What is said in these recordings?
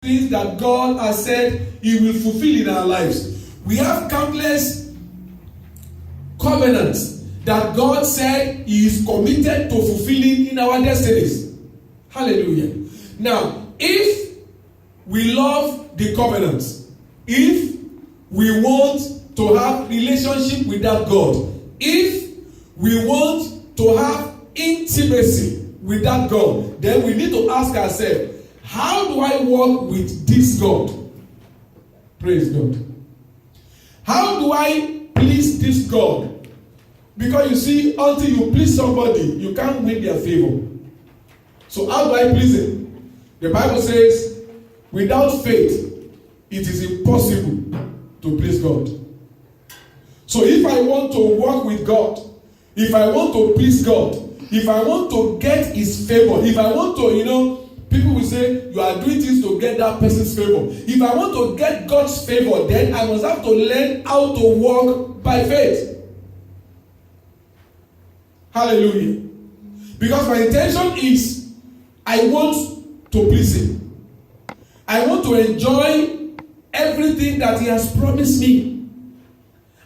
things that God has said He will fulfill in our lives. We have countless covenants that God said He is committed to fulfilling in our destinies. Hallelujah. Now, if we love the covenants, if we want to have relationship with that God, if we want to have intimacy with that God, then we need to ask ourselves, how do I walk with this God? Praise God. How do I please this God? Because you see, until you please somebody, you can't win their favor. So how do I please Him? The Bible says, without faith, it is impossible to please God. So if I want to walk with God, if I want to please God, if I want to get His favor, if I want to, people will say, you are doing things to get that person's favor. If I want to get God's favor, then I must have to learn how to walk by faith. Hallelujah. Because my intention is, I want to please Him. I want to enjoy everything that He has promised me.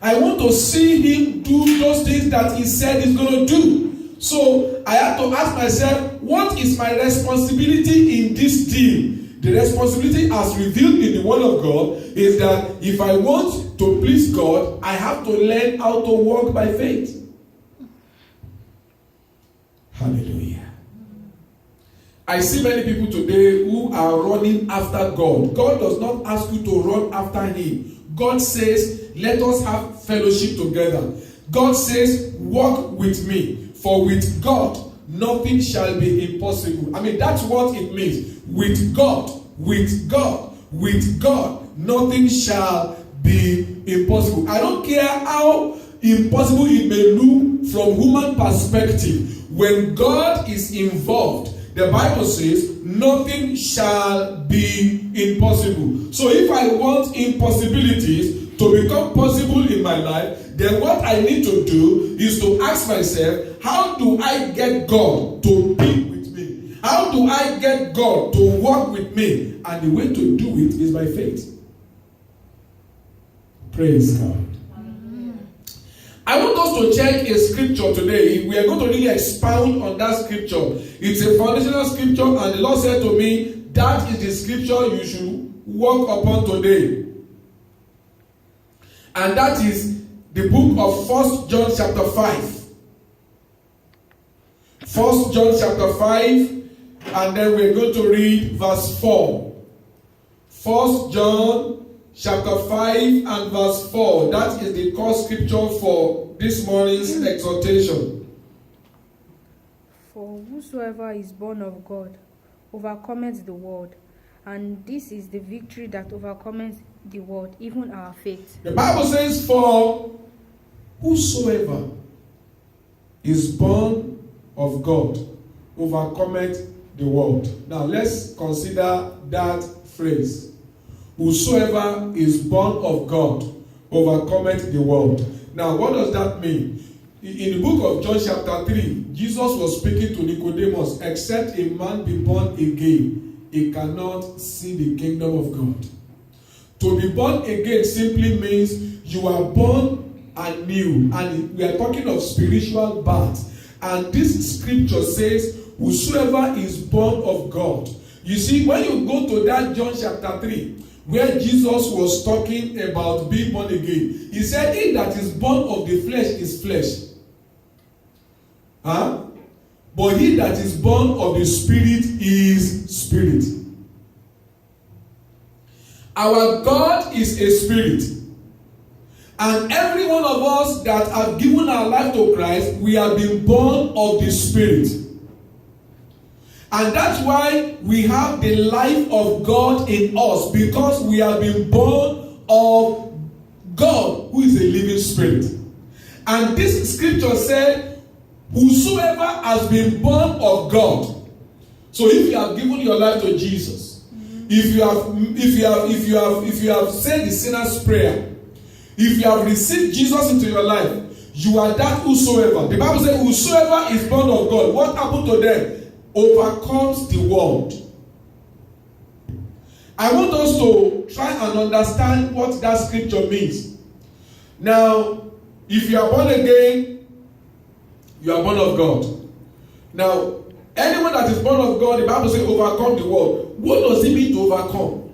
I want to see Him do those things that He said He's going to do. So I have to ask myself, what is my responsibility in this deal? The responsibility as revealed in the Word of God is that if I want to please God, I have to learn how to walk by faith. Hallelujah. I see many people today who are running after God. God does not ask you to run after Him. God says, let us have fellowship together. God says, walk with me. For with God, nothing shall be impossible. I mean, that's what it means. With God, nothing shall be impossible. I don't care how impossible it may look from human perspective. When God is involved, the Bible says, nothing shall be impossible. So if I want impossibilities to become possible in my life, then what I need to do is to ask myself, how do I get God to be with me? How do I get God to walk with me? And the way to do it is by faith. Praise God. I want us to check a scripture today. We are going to really expound on that scripture. It's a foundational scripture, and the Lord said to me, that is the scripture you should walk upon today. And that is the book of 1 John chapter 5. 1 John chapter 5, and then we're going to read verse 4. 1 John chapter 5 and verse 4. That is the core scripture for this morning's exhortation. For whosoever is born of God overcometh the world, and this is the victory that overcometh the world, even our faith. The Bible says, for whosoever is born of God overcometh the world. Now let's consider that phrase. Whosoever is born of God overcometh the world. Now what does that mean? In the book of John chapter 3, Jesus was speaking to Nicodemus, except a man be born again, he cannot see the kingdom of God. To be born again simply means you are born anew, and we are talking of spiritual birth. And this scripture says, whosoever is born of God. You see, when you go to that John chapter 3, where Jesus was talking about being born again, he said, he that is born of the flesh is flesh. But he that is born of the Spirit is spirit. Our God is a spirit. And every one of us that have given our life to Christ, we have been born of the Spirit. And that's why we have the life of God in us, because we have been born of God, who is a living spirit. And this scripture said, whosoever has been born of God. So if you have given your life to Jesus, if you have said the sinner's prayer, if you have received Jesus into your life, you are that whosoever. The Bible says, whosoever is born of God, what happened to them? Overcomes the world. I want us to try and understand what that scripture means. Now, if you are born again, you are born of God. Now, anyone that is born of God, the Bible says overcome the world. What does it mean to overcome?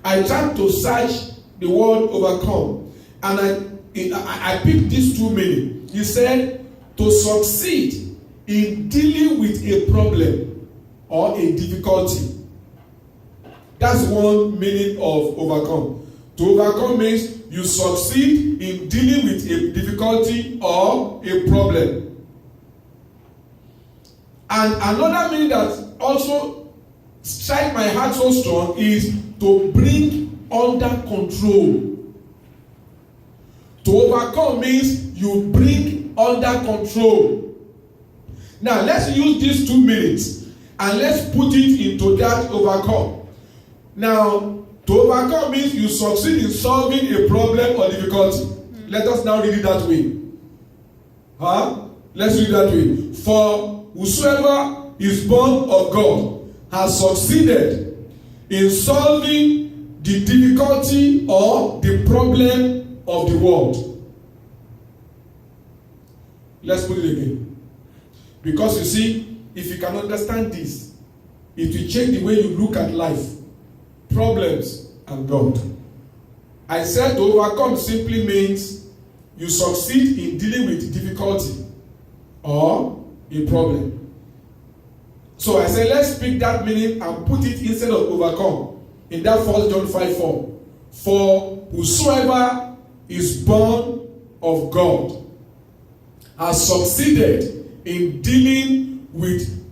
I tried to search the word overcome, and I picked these two meanings. He said to succeed in dealing with a problem or a difficulty. That's one meaning of overcome. To overcome means you succeed in dealing with a difficulty or a problem. And another meaning that also strike my heart so strong is to bring under control. To overcome means you bring under control. Now let's use these 2 minutes and let's put it into that overcome. Now, to overcome means you succeed in solving a problem or difficulty. Let us now read it that way. Let's read it that way. For whosoever is born of God has succeeded in solving the difficulty or the problem of the world. Let's put it again. Because you see, if you can understand this, it will change the way you look at life, problems, and God. I said to overcome simply means you succeed in dealing with difficulty or a problem. So I said let's pick that meaning and put it instead of overcome in that 1 John 5:4. For whosoever is born of God has succeeded in dealing with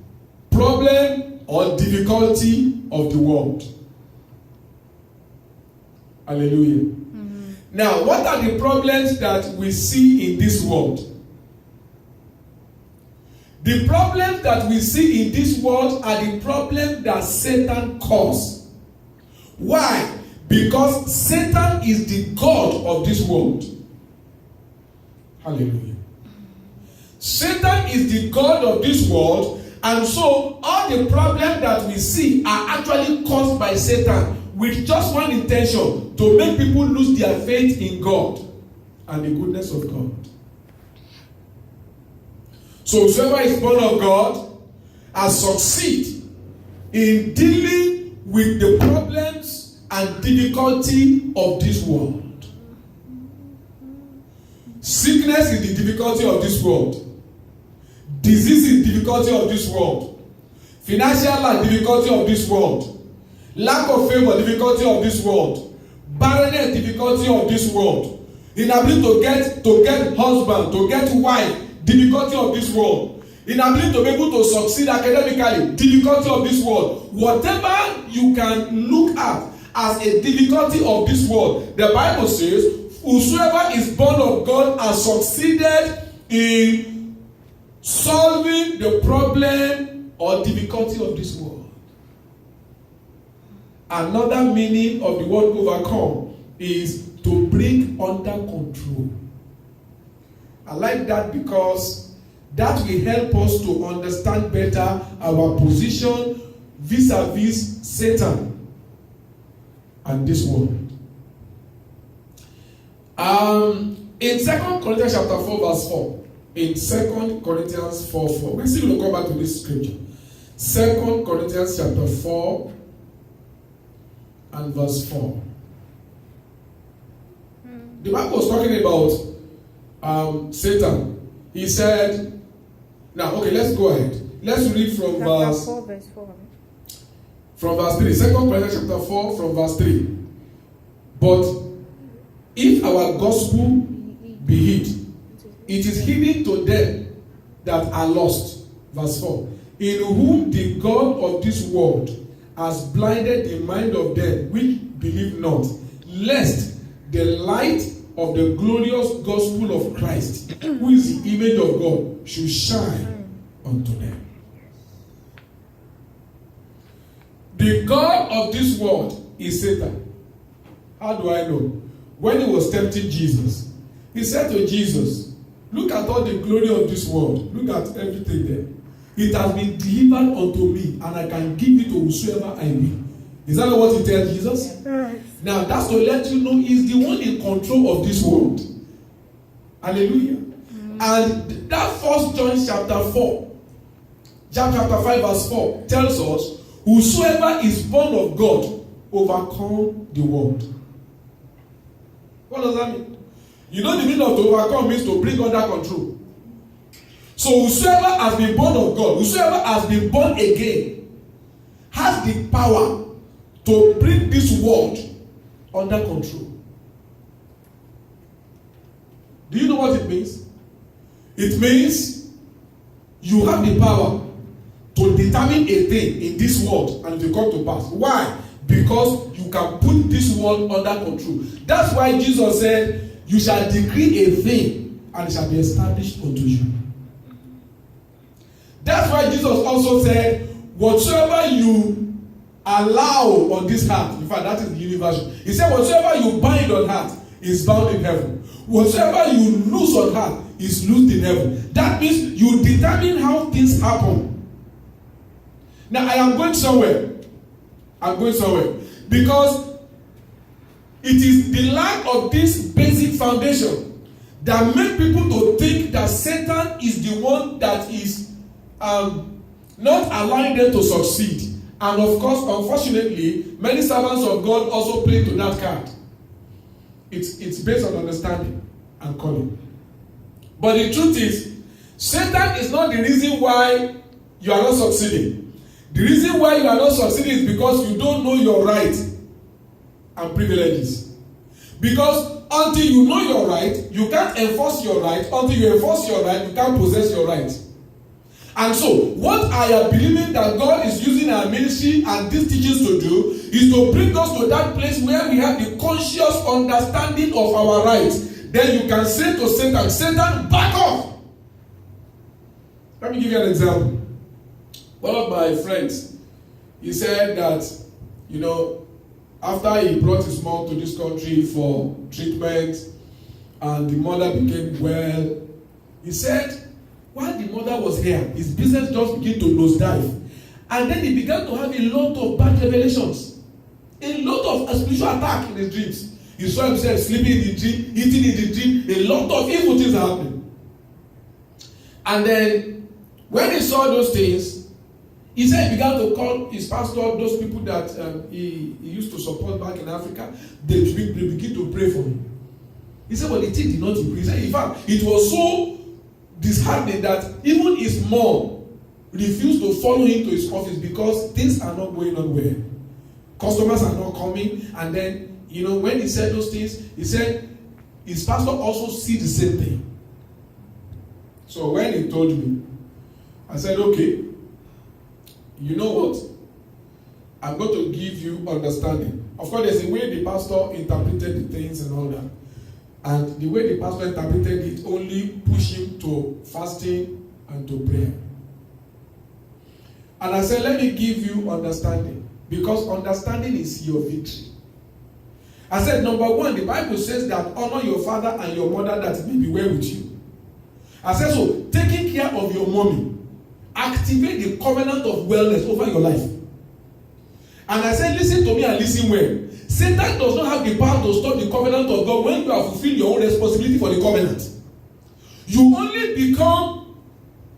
problem or difficulty of the world. Hallelujah. Mm-hmm. Now, what are the problems that we see in this world? The problems that we see in this world are the problems that Satan caused. Why? Because Satan is the God of this world. Hallelujah. Satan is the God of this world, and so all the problems that we see are actually caused by Satan with just one intention: to make people lose their faith in God and the goodness of God. So whoever is born of God has succeeded in dealing with the problems and difficulty of this world. Sickness is the difficulty of this world. Disease is the difficulty of this world. Financial lack, difficulty of this world. Lack of favor, difficulty of this world. Barrenness, difficulty of this world. Inability to get husband, to get wife, difficulty of this world. Inability to be able to succeed academically, difficulty of this world. Whatever you can look at as a difficulty of this world, the Bible says, whosoever is born of God has succeeded in solving the problem or difficulty of this world. Another meaning of the word overcome is to bring under control. I like that because that will help us to understand better our position vis-a-vis Satan and this world. In 2 Corinthians chapter 4 verse 4, in 2 Corinthians 4:4, we're still going to come back to this scripture. 2 Corinthians chapter 4 and verse 4. The Bible was talking about Satan. He said, now, okay, let's go ahead. Let's read from verse 4, verse 4. From verse 3. 2 Corinthians chapter 4 from verse 3. But if our gospel be hid, it is hidden to them that are lost. Verse 4. In whom the God of this world has blinded the mind of them which believe not, lest the light of the glorious gospel of Christ, who is the image of God, should shine unto them. The God of this world is Satan. How do I know? When he was tempting Jesus, he said to Jesus, look at all the glory of this world. Look at everything there. It has been delivered unto me, and I can give it to whosoever I will. Is that not what he tells Jesus? Now, that's to let you know he's the one in control of this world. Hallelujah. And that 1 John chapter 4, chapter 5 verse 4 tells us, whosoever is born of God overcome the world. What does that mean? You know the meaning of to overcome means to bring under control. So whosoever has been born of God, whosoever has been born again, has the power to bring this world under control. Do you know what it means? It means you have the power to determine a thing in this world and it will come to pass. Why? Because you can put this world under control. That's why Jesus said, you shall decree a thing and it shall be established unto you. That's why Jesus also said, whatsoever you allow on this earth, in fact, that is the universe. He said, whatsoever you bind on earth is bound in heaven. Whatsoever you loose on earth is loosed in heaven. That means you determine how things happen. Now, I am going somewhere. I'm going somewhere. Because it is the lack of this basic foundation that make people to think that Satan is the one that is not allowing them to succeed. And of course, unfortunately, many servants of God also play to that card. It's based on understanding and calling. But the truth is, Satan is not the reason why you are not succeeding. The reason why you are not succeeding is because you don't know your rights and privileges. Because until you know your right, you can't enforce your right. Until you enforce your right, you can't possess your right. And so, what I am believing that God is using our ministry and these teachings to do is to bring us to that place where we have the conscious understanding of our rights. Then you can say to Satan, Satan, back off. Let me give you an example. One of my friends, he said that, after he brought his mom to this country for treatment and the mother became well, he said, while the mother was here, his business just began to nosedive. And then he began to have a lot of bad revelations. A lot of spiritual attack in his dreams. He saw himself sleeping in the dream, eating in the dream. A lot of evil things are happening. And then, when he saw those things, he said he began to call his pastor, those people that he used to support back in Africa. They begin to pray for him. He said, well, the thing did not increase. In fact, it was so disheartening that even his mom refused to follow him to his office because things are not going on well. Customers are not coming. And then, when he said those things, he said his pastor also see the same thing. So when he told me, I said, okay, you know what? I'm going to give you understanding. Of course, there's a way the pastor interpreted the things and all that. And the way the pastor interpreted it only pushed him to fasting and to prayer. And I said, let me give you understanding. Because understanding is your victory. I said, number one, the Bible says that honor your father and your mother that it may be well with you. I said, so taking care of your mommy, activate the covenant of wellness over your life. And I said, listen to me and listen well. Satan does not have the power to stop the covenant of God when you have fulfilled your own responsibility for the covenant. You only become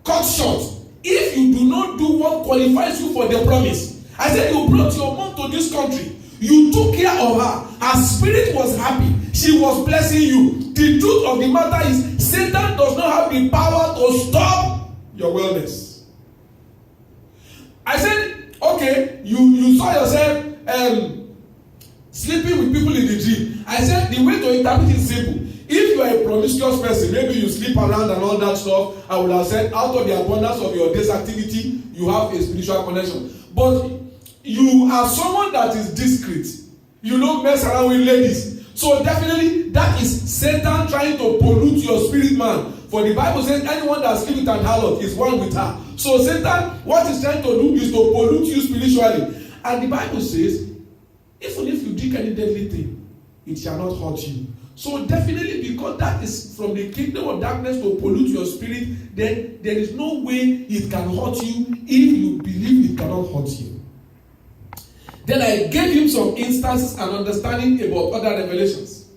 cut short if you do not do what qualifies you for the promise. I said, you brought your mom to this country. You took care of her. Her spirit was happy. She was blessing you. The truth of the matter is, Satan does not have the power to stop your wellness. I said, okay, you saw yourself sleeping with people in the dream. I said, the way to interpret it is simple. If you are a promiscuous person, maybe you sleep around and all that stuff, I would have said, out of the abundance of your day's activity, you have a spiritual connection. But you are someone that is discreet. You don't mess around with ladies. So definitely, that is Satan trying to pollute your spirit man. For the Bible says, anyone that sleeps with an harlot is one with her. So Satan, what he's trying to do is to pollute you spiritually. And the Bible says, even if you drink any deadly thing, it shall not hurt you. So definitely, because that is from the kingdom of darkness to pollute your spirit, then there is no way it can hurt you if you believe it cannot hurt you. Then I gave him some instances and understanding about other revelations.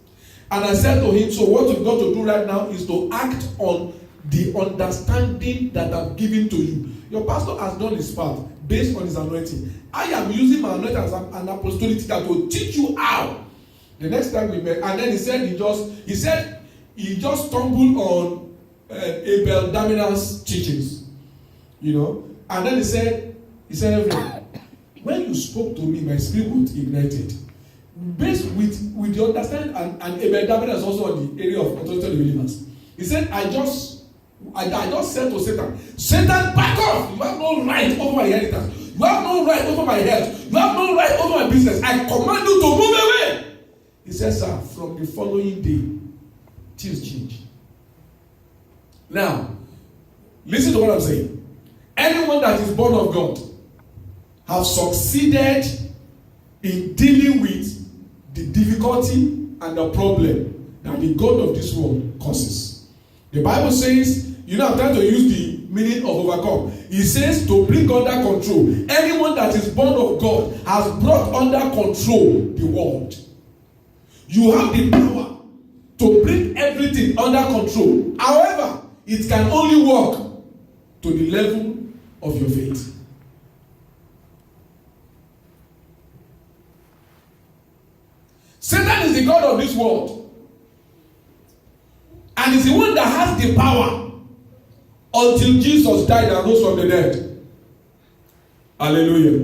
And I said to him, so what you've got to do right now is to act on the understanding that I've given to you. Your pastor has done his part based on his anointing. I am using my anointing as an apostolic teacher to teach you how. The next time we met, and then he said he just stumbled on Abel Damina's teachings, and then he said, when you spoke to me, my spirit was ignited. Based with the understanding, and Abel Damina is also on the area of authority of the believers. He said, I just said to Satan, back off! You have no right over my inheritance. You have no right over my health. You have no right over my business. I command you to move away. He says, sir, from the following day, things change. Now, listen to what I'm saying. Anyone that is born of God have succeeded in dealing with the difficulty and the problem that the God of this world causes. The Bible says, I'm trying to use the meaning of overcome. It says to bring under control. Anyone that is born of God has brought under control the world. You have the power to bring everything under control. However, it can only work to the level of your faith. Satan is the God of this world. And is the one that has the power until Jesus died and rose from the dead. Hallelujah.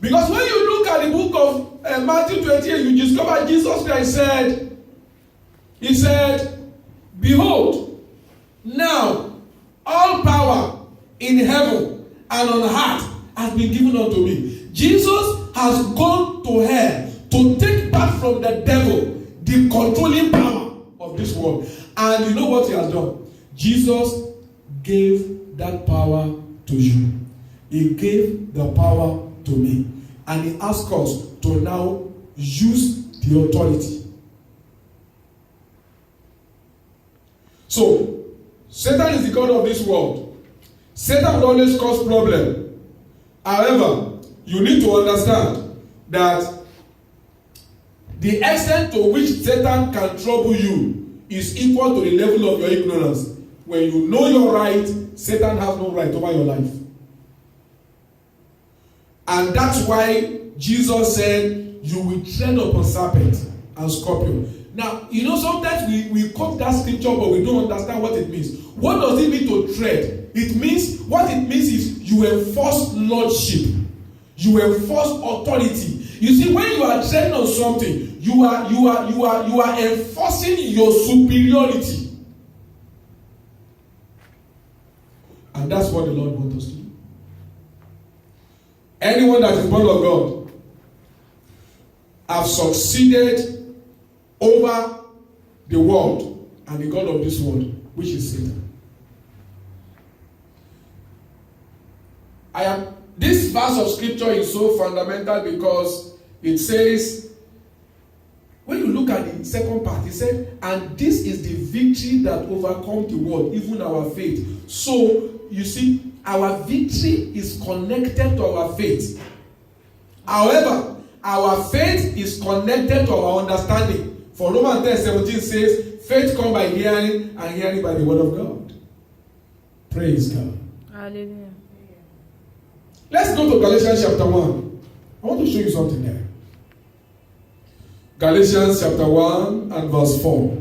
Because when you look at the book of Matthew 28, you discover Jesus Christ said, he said, behold, now all power in heaven and on earth has been given unto me. Jesus has gone to hell to take back from the devil the controlling power of this world. And you know what he has done? Jesus gave that power to you. He gave the power to me. And he asked us to now use the authority. So, Satan is the God of this world. Satan will always cause problem. However, you need to understand that the extent to which Satan can trouble you is equal to the level of your ignorance. When you know your right, Satan has no right over your life. And that's why Jesus said, you will tread upon serpent and scorpion. Now, sometimes we quote that scripture, but we don't understand what it means. What does it mean to tread? What it means is you enforce lordship. You enforce authority. You see, when you are treading on something, you are enforcing your superiority. And that's what the Lord wants us to do. Anyone that is born of God have succeeded over the world and the God of this world, which is Satan. This verse of scripture is so fundamental because it says, when you look at the second part, it said, and this is the victory that overcomes the world, even our faith. So, you see, our victory is connected to our faith. However, our faith is connected to our understanding. For Romans 10:17 says, faith comes by hearing, and hearing by the word of God. Praise God. Hallelujah. Let's go to Galatians chapter 1. I want to show you something there. Galatians chapter 1 and verse 4.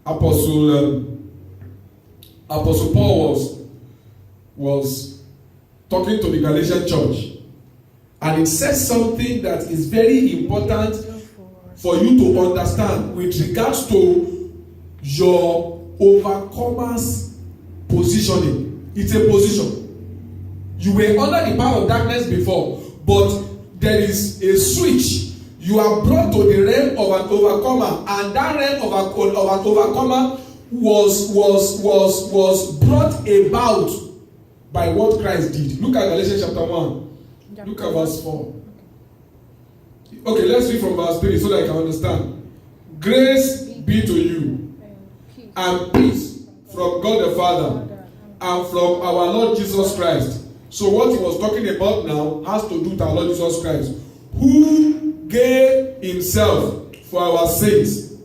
Apostle Paul was talking to the Galatian church, and it says something that is very important for you to understand with regards to your overcomer's positioning. It's a position. You were under the power of darkness before, but there is a switch. You are brought to the realm of an overcomer, and that realm of an overcomer was brought about by what Christ did. Look at Galatians chapter 1. Look at verse 4. Okay, let's read from verse 3 so that I can understand. Grace be to you, and peace from God the Father and from our Lord Jesus Christ. So what he was talking about now has to do with our Lord Jesus Christ, who gave himself for our sins,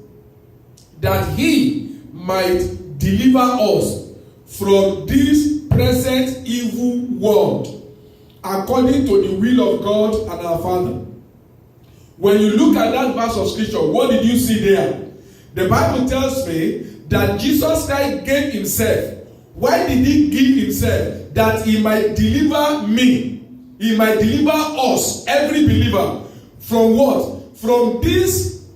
that he might deliver us from this present evil world, according to the will of God and our Father. When you look at that verse of scripture, what did you see there? The Bible tells me that Jesus Christ gave himself. Why did he give himself? That he might deliver me. He might deliver us, every believer, from what? From this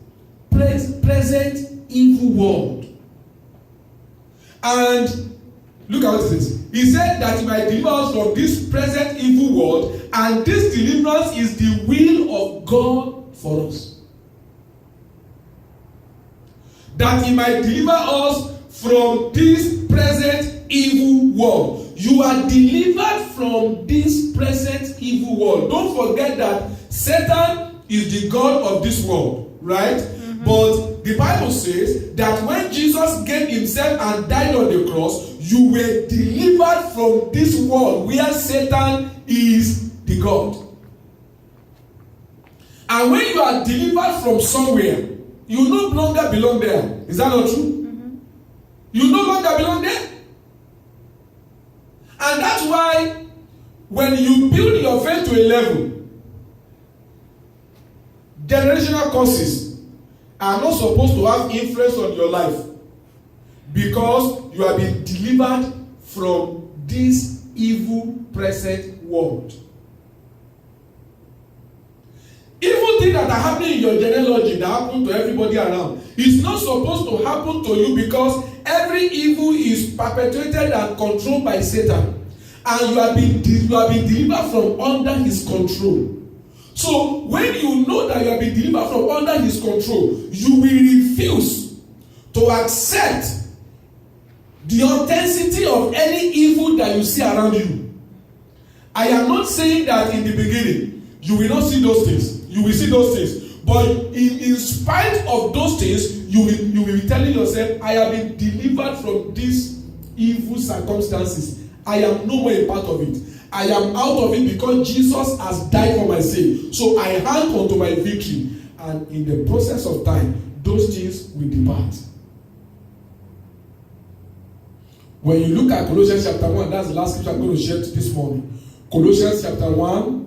present evil world. And look at what it says. He said that he might deliver us from this present evil world, and this deliverance is the will of God for us. That he might deliver us from this present evil world. You are delivered from this present evil world. Don't forget that Satan is the god of this world, right? Mm-hmm. But the Bible says that when Jesus gave himself and died on the cross, you were delivered from this world where Satan is the god. And when you are delivered from somewhere, you no longer belong there. Is that not true? Mm-hmm. You no longer belong there. And that's why when you build your faith to a level, generational curses are not supposed to have influence on your life, because you have been delivered from this evil present world. Evil things that are happening in your genealogy that happen to everybody around is not supposed to happen to you, because every evil is perpetuated and controlled by Satan, and you have been delivered from under his control. So when you know that you have been delivered from under his control, you will refuse to accept the authenticity of any evil that you see around you. I am not saying that in the beginning you will not see those things. You will see those things. But in spite of those things, you will be telling yourself, I have been delivered from these evil circumstances. I am no more a part of it. I am out of it because Jesus has died for my sin. So I hang on to my victory. And in the process of time, those things will depart. When you look at Colossians chapter 1, that's the last scripture I'm going to share this morning. Colossians chapter 1.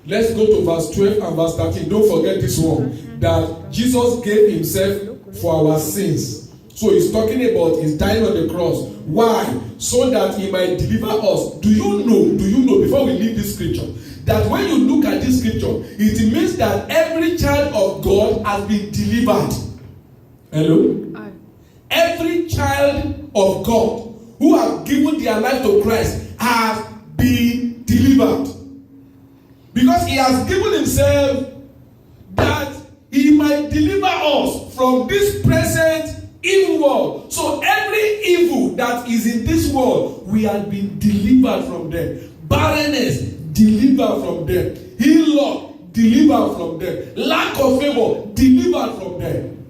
Let's go to verse 12 and verse 13. Don't forget this one. That Jesus gave himself for our sins. So he's talking about his dying on the cross. Why? So that he might deliver us. Do you know, before we leave this scripture, that when you look at this scripture, it means that every child of God has been delivered. Hello? Aye. Every child of God who have given their life to Christ has been delivered. Because he has given himself that he might deliver us from this present evil world. So every evil that is in this world, we have been delivered from them. Barrenness, delivered from them. Ill-luck, delivered from them. Lack of favor, delivered from them.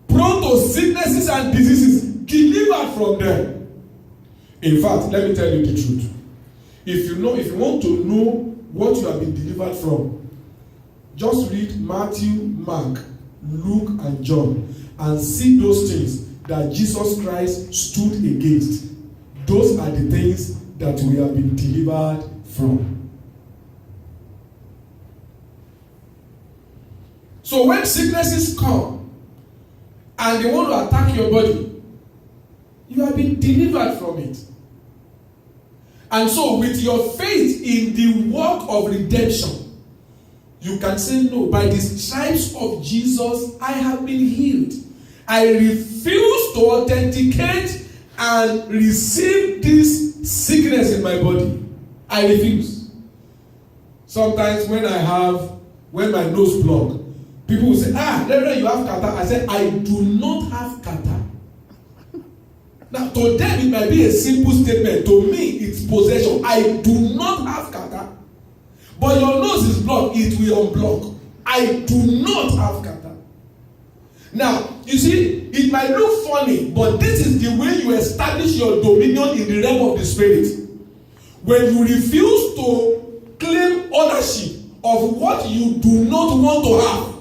Prone to sicknesses and diseases, delivered from them. In fact, let me tell you the truth. If you want to know what you have been delivered from, just read Matthew, Mark, Luke, and John, and see those things that Jesus Christ stood against. Those are the things that we have been delivered from. So when sicknesses come and they want to attack your body, you have been delivered from it. And so with your faith in the work of redemption, you can say, no, by the stripes of Jesus, I have been healed. I refuse to authenticate and receive this sickness in my body. I refuse. Sometimes when my nose blocked, people will say, Reverend, you have catarrh. I said, I do not have catarrh. Now, to them, it might be a simple statement. To me, it's possession. I do not have catarrh. But your nose is blocked. It will unblock. I do not have catarrh. Now, you see, it might look funny, but this is the way you establish your dominion in the realm of the spirit. When you refuse to claim ownership of what you do not want to have.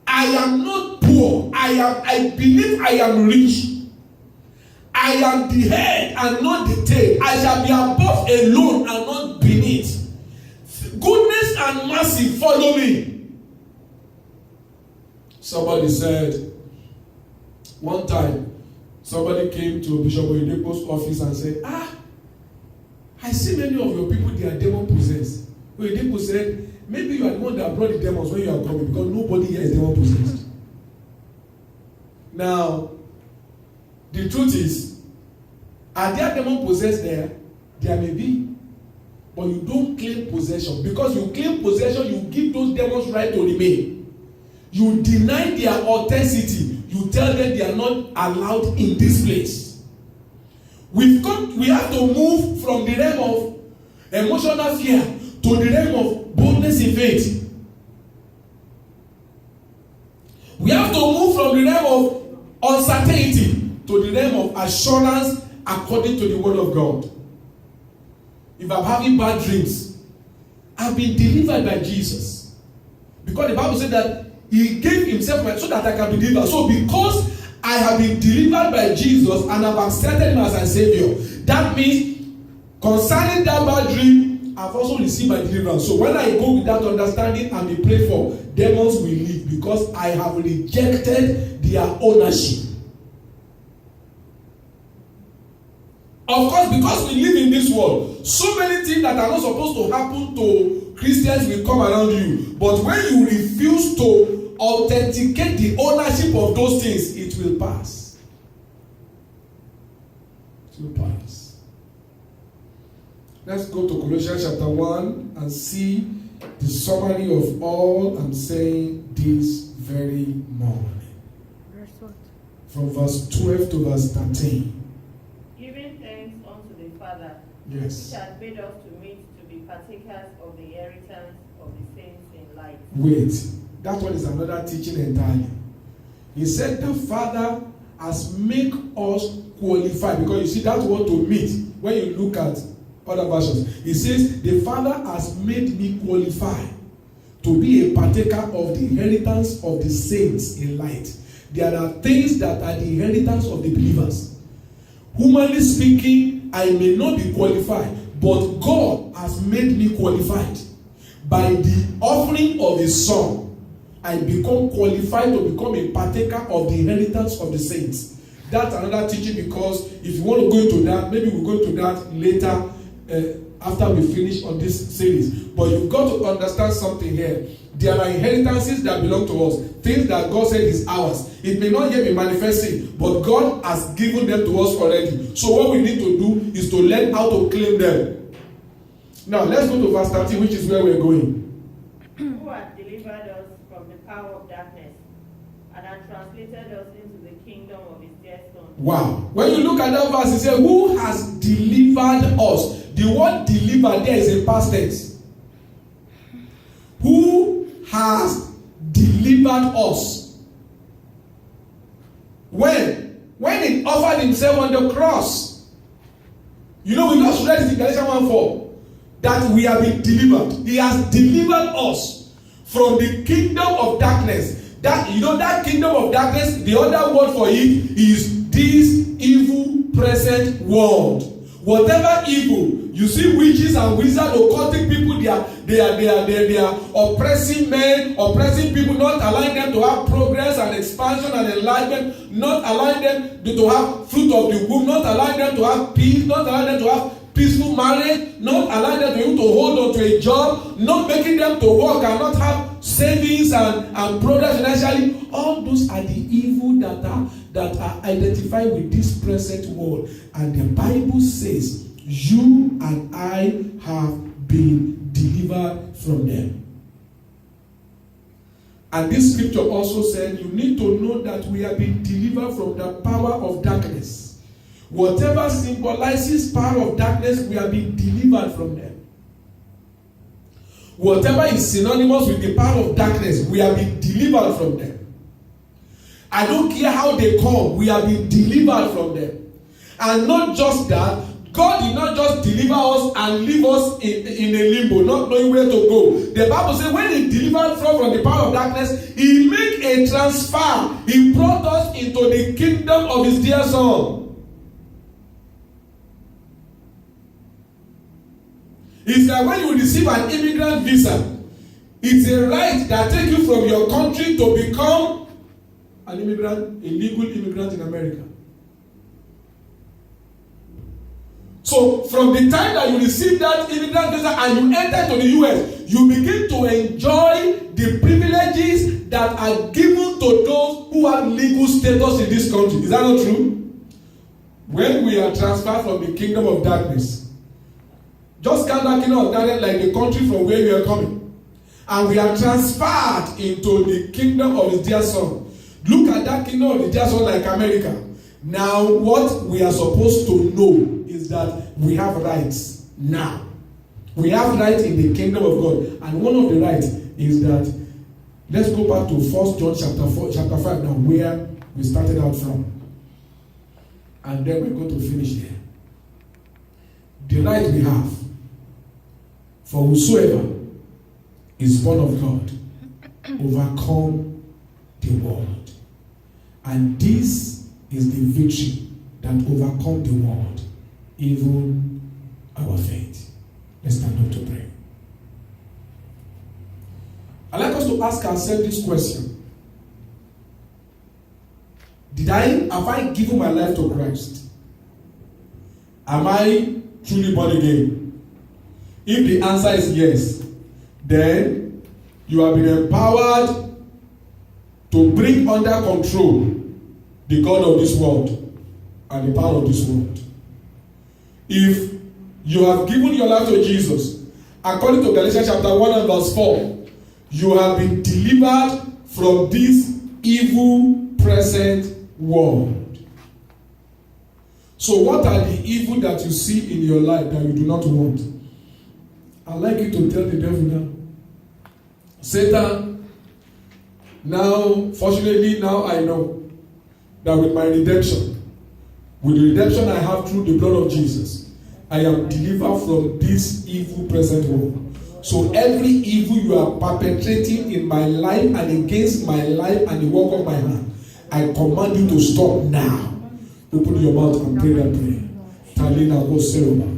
I am not poor. I believe I am rich. I am the head and not the tail. I shall be above alone and not beneath. Goodness and mercy follow me. Somebody said, one time, somebody came to Bishop Oyedepo's office and said, I see many of your people, they are demon possessed. Oyedepo said, maybe you are the one that brought the demons when you are coming, because nobody here is demon possessed. Now, the truth is, are there demon possessed there? There may be. But you don't claim possession. Because you claim possession, you give those demons right to remain. You deny their authenticity. You tell them they are not allowed in this place. We have to move from the realm of emotional fear to the realm of boldness in faith. We have to move from the realm of uncertainty to the realm of assurance according to the word of God. If I'm having bad dreams, I've been delivered by Jesus. Because the Bible said that he gave himself so that I can be delivered. So because I have been delivered by Jesus and I've accepted him as a savior, that means concerning that bad dream, I've also received my deliverance. So when I go with that understanding and be prayed for, demons will leave because I have rejected their ownership. Of course, because we live in this world, so many things that are not supposed to happen to Christians will come around you. But when you refuse to authenticate the ownership of those things, it will pass. It will pass. Let's go to Colossians chapter 1 and see the summary of all I'm saying this very morning. Verse what? From verse 12 to verse 13. Giving thanks unto the Father, Yes. which hath made us to meet to be partakers of the inheritance of the saints in light. Wait, that one is another teaching entirely. He said the Father has made us qualify, because you see that word to meet, when you look at other versions, he says the Father has made me qualify to be a partaker of the inheritance of the saints in light. There are things that are the inheritance of the believers. Humanly speaking, I may not be qualified, but God has made me qualified. By the offering of his Son, I become qualified to become a partaker of the inheritance of the saints. That's another teaching, because if you want to go into that, maybe we'll go into that later after we finish on this series. But you've got to understand something here. There are inheritances that belong to us, things that God said is ours. It may not yet be manifesting, but God has given them to us already. So what we need to do is to learn how to claim them. Now let's go to verse 13, which is where we're going. Who hath delivered us from the power of darkness, and hath translated us into the kingdom of his dear Son. Wow. When you look at that verse, it says, who has delivered us? The word deliver there is a past tense. Who has delivered us? When he offered himself on the cross. You know, we just read it in Galatians 1:4 that we have been delivered. He has delivered us from the kingdom of darkness. That, you know, that kingdom of darkness, the other word for it is this evil present world. Whatever evil, you see witches and wizards, occultic people, they are oppressing men, oppressing people, not allowing them to have progress and expansion and enlightenment, not allowing them to have fruit of the womb, not allowing them to have peace, not allowing them to have peaceful marriage, not allowing them to be able to hold on to a job, not making them to work and not have savings and progress financially. All those are the evil that are identified with this present world. And the Bible says, you and I have been delivered from them. And this scripture also said, you need to know that we have been delivered from the power of darkness. Whatever symbolizes power of darkness, we have been delivered from them. Whatever is synonymous with the power of darkness, we have been delivered from them. I don't care how they come, we have been delivered from them. And not just that, God did not just deliver us and leave us in a limbo, not knowing where to go. The Bible says when He delivered from the power of darkness, He made a transfer. He brought us into the kingdom of His dear Son. He said when you receive an immigrant visa, it's a right that takes you from your country to become an immigrant, a legal immigrant in America. So from the time that you receive that immigrant visa and you enter to the US, you begin to enjoy the privileges that are given to those who have legal status in this country. Is that not true? When we are transferred from the kingdom of darkness, just count that kingdom of darkness like the country from where we are coming, and we are transferred into the kingdom of His dear Son. Look at that kingdom of His dear Son like America. Now, what we are supposed to know is that we have rights now. We have rights in the kingdom of God. And one of the rights is that, let's go back to 1 John chapter 5 now, where we started out from. And then we're going to finish there. The right we have, for whosoever is born of God, overcome the world. And this is the victory that overcome the world, even our faith. Let's stand up to pray. I'd like us to ask ourselves this question. Have I given my life to Christ? Am I truly born again? If the answer is yes, then you have been empowered to bring under control the God of this world and the power of this world. If you have given your life to Jesus, according to Galatians chapter 1 and verse 4, you have been delivered from this evil present world. So what are the evil that you see in your life that you do not want? I'd like you to tell the devil now. Satan, now, fortunately, now I know that with my redemption, with the redemption I have through the blood of Jesus, I am delivered from this evil present world. So every evil you are perpetrating in my life and against my life and the work of my hand, I command you to stop now. Open your mouth and pray that prayer. Talina Koseroma,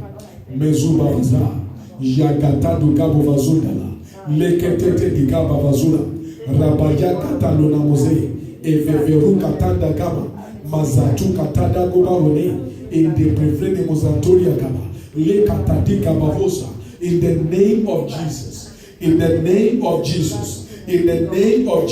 Mezuba Vaza, Yagata Dugabo Vazundala, Leketete Digaba Vazula, Rabaya Katalona Mose, Eveveru Katanda Gama, Mazatu Katada Gobarone, in the Prefrene Mozantoria Gama, Lekatadi Gabavosa, in the name of Jesus, in the name of Jesus, in the name of Jesus.